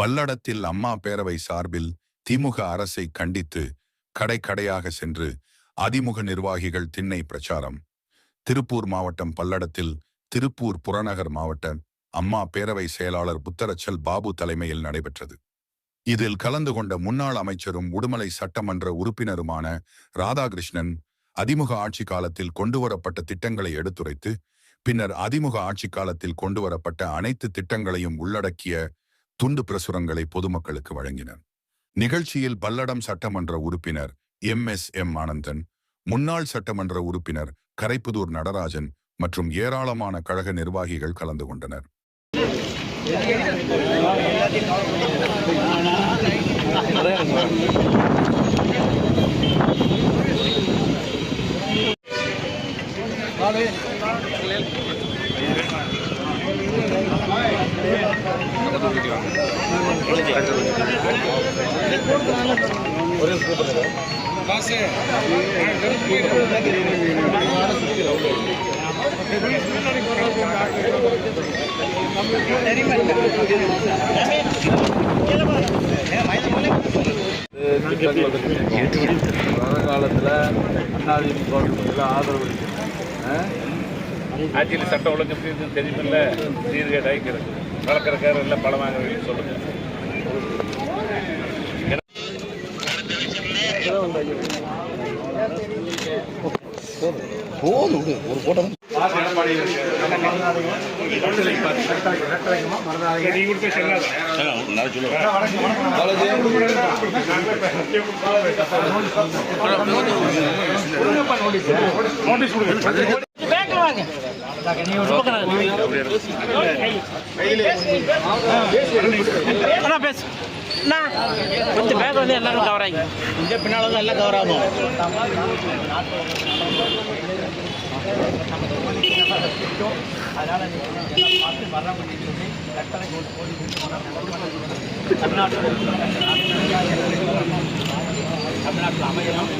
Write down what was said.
பல்லடத்தில் அம்மா பேரவை சார்பில் திமுக அரசை கண்டித்து கடையாக சென்று அதிமுக நிர்வாகிகள் திண்ணை பிரச்சாரம். திருப்பூர் மாவட்டம் பல்லடத்தில் திருப்பூர் புறநகர் மாவட்ட அம்மா பேரவை செயலாளர் புத்தரச்சல் பாபு தலைமையில் நடைபெற்றது. இதில் கலந்து கொண்ட முன்னாள் அமைச்சரும் உடுமலை சட்டமன்ற உறுப்பினருமான ராதாகிருஷ்ணன் அதிமுக ஆட்சி காலத்தில் கொண்டுவரப்பட்ட திட்டங்களை எடுத்துரைத்து பின்னர் அதிமுக ஆட்சி காலத்தில் கொண்டுவரப்பட்ட அனைத்து திட்டங்களையும் உள்ளடக்கிய துண்டு பிரசுரங்களை பொதுமக்களுக்கு வழங்கினர். நிகழ்ச்சியில் பல்லடம் சட்டமன்ற உறுப்பினர் எம் ஆனந்தன், முன்னாள் சட்டமன்ற உறுப்பினர் கரைப்புதூர் நடராஜன் மற்றும் ஏராளமான கழக நிர்வாகிகள் கலந்து கொண்டனர். காலத்தில் அதிமுக ஆதரவு ஆட்சியில் சட்டம் ஒழுங்கு தெரியுமில்ல, சீர்கேடாகி கிடக்கு. வளர்க்குறக்கார இல்லை பழம் வாங்க சொல்லுங்க. ஒரு போட்டோ கொஞ்சம் பேக் வந்து எல்லாரும் கவர் ஆகி இங்கே பின்னால் வந்து எல்லாம் கவர் ஆகும். அதனால் பார்த்து வர சொல்லி தமிழ்நாட்டில் அமையலாம்.